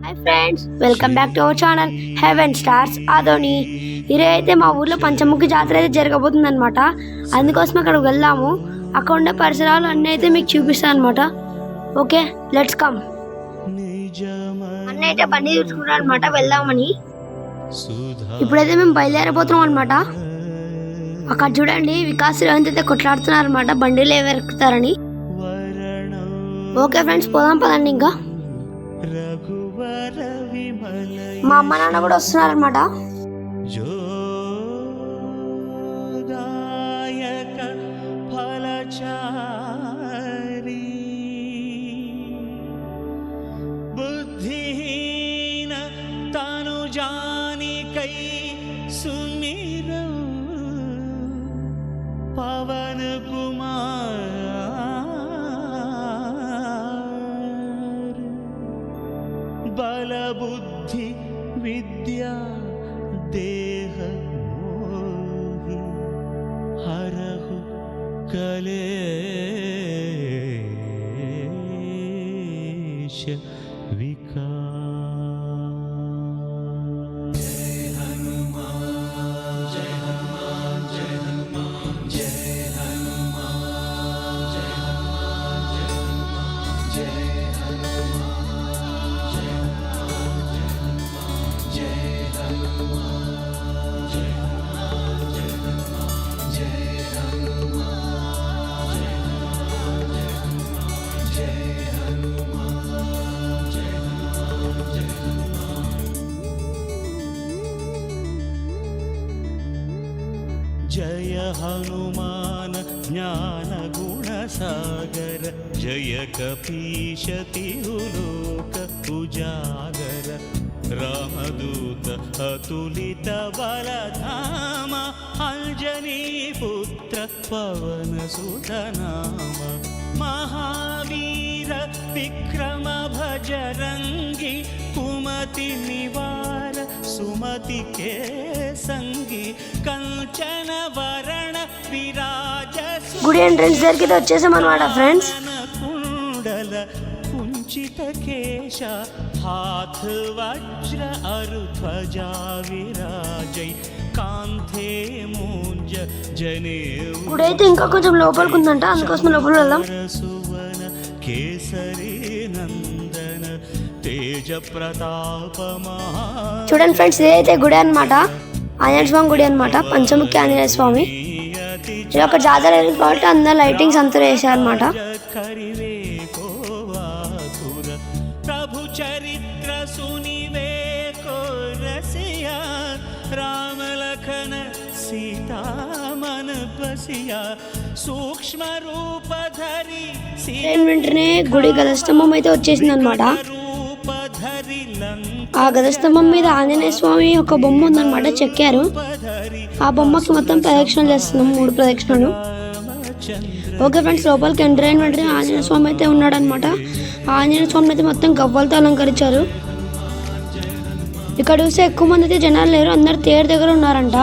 Hi friends, welcome back to our channel heaven stars Adoni. ఈరోజు అయితే మా ఊర్లో పంచముఖి జాతర అయితే జరగబోతుంది అనమాట. అందుకోసం అక్కడికి వెళ్దాము. అక్కడ ఉండే పరిసరాలు అన్నీ అయితే మీకు చూపిస్తాను అనమాట. Okay, let's come. అన్నీ అయితే బండి చూసుకుంటాం అనమాట, వెళ్దామని. ఇప్పుడైతే మేము బయలుదేరబోతున్నాం అనమాట. అక్కడ చూడండి, వికాస్ రేవంత్ అయితే కొట్లాడుతున్నారు అనమాట, బండిలో ఎవరు ఎక్కుతారని. ఓకే ఫ్రెండ్స్, పోదాం పదండి. ఇంకా మా అమ్మ నాన్న కూడా వస్తున్నారనమాట. బుద్ధిహీన తను జానికై సుమిర పవన కుమార్ బలబుద్ధి విద్యా దేహ మోహి హరహు కలేశ వికా. जय हनुमान ज्ञान गुण सागर जय कपीश तिहुलोक उजागर रामदूत अतुलित बलधाम अंजनी पुत्र पवन सुत नाम महावीर विक्रम भजरंगी कुमति निवार सुमति के संगी कंचन वरण विराज గుడి ఎంట్రన్స్ దగ్గరికి వచ్చేసామన్నమాట ఫ్రెండ్స్. कुंडल कुंचित केश हाथ वज्र अरु ध्वजा विराजै कांथे मूंज जनेऊ. గుడి అయితే ఇంకా కొంచెం లోపలికి ఉందంట, అందుకోసం లోపలికి వెళ్దాం. सुवन केसरी नंदन तेज प्रताप महा. చూడండి ఫ్రెండ్స్, ఇదైతే గుడి అనమాట, ఆంజనేయ స్వామి గుడి అనమాట, పంచముఖి ఆంజనేయ స్వామి. ఇది ఒక జాతర కాబట్టి అందరు లైటింగ్స్ అంతా వేసారనమాట. ప్రభు చరిత్ర సునివే కో రసియా రామ లఖన సీతామన బసియా సూక్ష్మ రూప ధరి వెంటనే గుడి గజస్తంభం అయితే వచ్చేసింది అనమాట. ఆ గజస్తంభం మీద ఆంజనేయ స్వామి ఒక బొమ్మ ఉందన్నమాట, చెక్కారు. ఆ బొమ్మకి మొత్తం ప్రదక్షిణలు చేస్తున్నాం, 3 ప్రదక్షిణలు. ఓకే ఫ్రెండ్స్, లోపలికి ఎంటర్ అయిన వెంటనే ఆంజనేయ స్వామి అయితే ఉన్నాడు అనమాట. ఆంజనేయ స్వామిని అయితే మొత్తం గవ్వలతో అలంకరించారు. ఇక్కడ చూస్తే ఎక్కువ మంది అయితే జనాలు లేరు, అందరు తేరు దగ్గర ఉన్నారంట.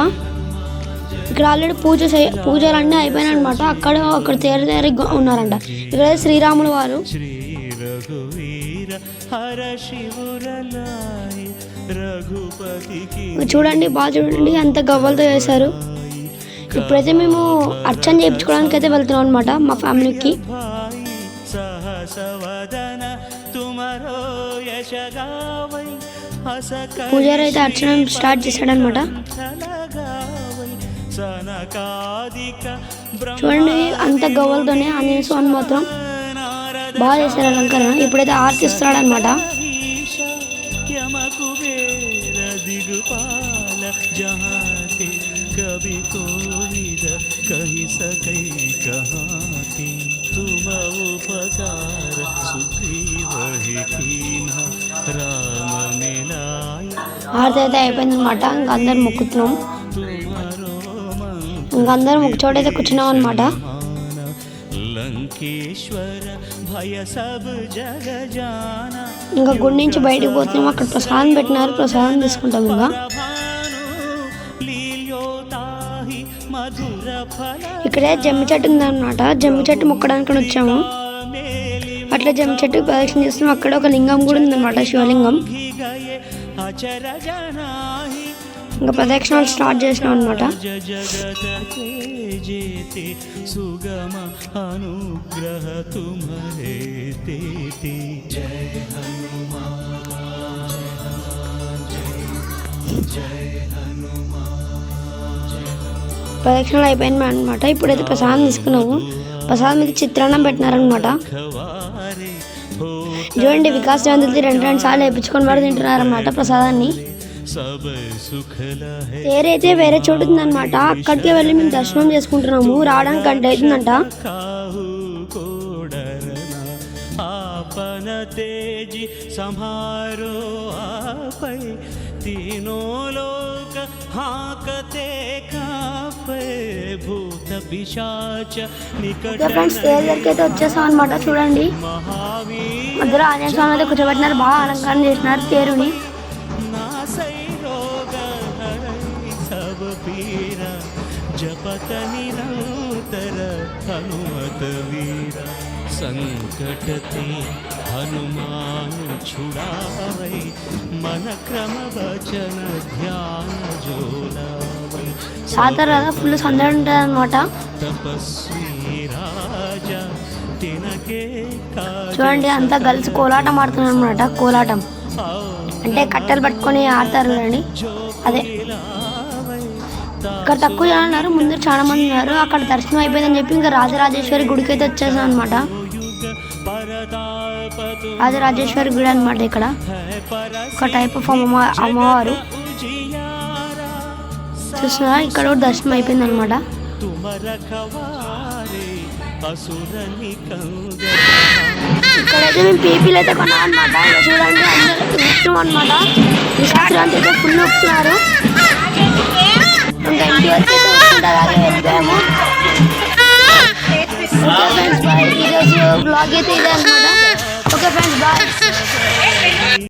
ఇక్కడ ఆల్రెడీ పూజలు అన్నీ అయిపోయినాయి అనమాట. అక్కడ తేరు దగ్గర ఉన్నారంట. ఇక్కడ శ్రీరాములు వారు. చూడండి, బాగా చూడండి, అంత గవ్వలతో వేశారు. ఇప్పుడైతే మేము అర్చన చేయించుకోవడానికి అయితే వెళ్తున్నాం అనమాట మా ఫ్యామిలీకి. పూజారి అయితే అర్చన స్టార్ట్ చేశాడనమాట. చూడండి, అంత గవ్వలతోనే ఆంజనేయ స్వామి మాత్రం బాగా చేశారు అలంకరణ. ఇప్పుడైతే ఆర్తి ఇస్తున్నాడు అనమాట. कभी कोविद कही सकई कहाती तुम उपकार सुग्रीव ही कीन्हा राम मिलाय. ఆర్తి అయితే అయిపోయింది అనమాట. ఇంకా అందరు మొక్కుతున్నాం. ఇంకా అందరు మొక్కు చోట అయితే కూర్చున్నాం అనమాట. లంకేశ్వర భయ సబ్ జగ జానా. ఇంకా గుడి నుంచి బయటకు పోతున్నాం. అక్కడ ప్రసాదం పెట్టినారు, ప్రసాదం తీసుకుంటాం. ఇంకా ఇక్కడే జమ్మి చెట్టు ఉందన్నమాట. జమ్మి చెట్టు మొక్కడానికి వచ్చాము. అట్లా జమ్మి చెట్టు ప్రదక్షిణ చేస్తున్నాం. అక్కడ ఒక లింగం కూడా ఉందన్నమాట, శివలింగం. ఇంకా ప్రదక్షిణాలు స్టార్ట్ చేసినాం అనమాట. సుగమ అనుగ్రహ తుమరే తేతి జయ హనుమాన్ జయ హనుమాన్. ప్రదక్షిణలు అయిపోయింది అనమాట. ఇప్పుడైతే ప్రసాదం తీసుకున్నాము. ప్రసాదం మీద చిత్రాన్నం పెట్టినారనమాట. చూడండి, వికాస్ జయంతి 2 సార్లు వేయించుకొని వాడు తింటున్నారనమాట ప్రసాదాన్ని. వేరైతే వేరే చోటు ఉందన్నమాట. అక్కడికే వెళ్ళి మేము దర్శనం చేసుకుంటున్నాము. రావడానికి గంట అవుతుందంట. तेजी संहारो आपै तीनों लोक हाकते कापै भूत पिशाच निकट. ఫ్రెండ్స్, దగ్గరికి అయితే వచ్చేసాం అనమాట. చూడండి, మధ్యలో ఆంజనేయ స్వామి అయితే కూర్చోబెట్టినారు. బాగా అలంకరణ చేసినారు తేరుని. जपत निरंतर हनुमत वीर संकट ते हनुमान छुड़ावै मन क्रम वचन ध्यान जोलावै. సాధారణ ఫుల్ సందడి ఉంటుంది అనమాట. तपस्वी राजा तिनके చూడండి, అంతా గర్ల్స్ కోలాటం ఆడుతున్నారు అనమాట. కోలాటం అంటే కట్టెలు పట్టుకొని ఆడతారు అని. అదే ఇక్కడ తక్కువ జనం ఉన్నారు, ముందు చాలా మంది ఉన్నారు. అక్కడ దర్శనం అయిపోయిందని చెప్పి ఇంకా రాజరాజేశ్వరి గుడికి అయితే వచ్చేసాం అనమాట. రాజరాజేశ్వరి గుడి అనమాట. ఇక్కడ ఒక టైప్ ఆఫ్ అమ్మవారు చూస్తున్నా. ఇక్కడ కూడా దర్శనం అయిపోయింది అనమాట. ఇక్కడైతే మేము పీపీలు అయితే కొన్నాం అనమాట. చూడండి, అందరూ ఇష్టం అనమాట. విశాఖరాంతి అయితే ఫుల్ వస్తున్నారు. ఇంకా ఇంటి వచ్చి వెళ్ళిపోయాము. Okay friends, bye. ఈరోజు బ్లాగ్ అయితే ఇదే అనమాట. Okay friends, bye.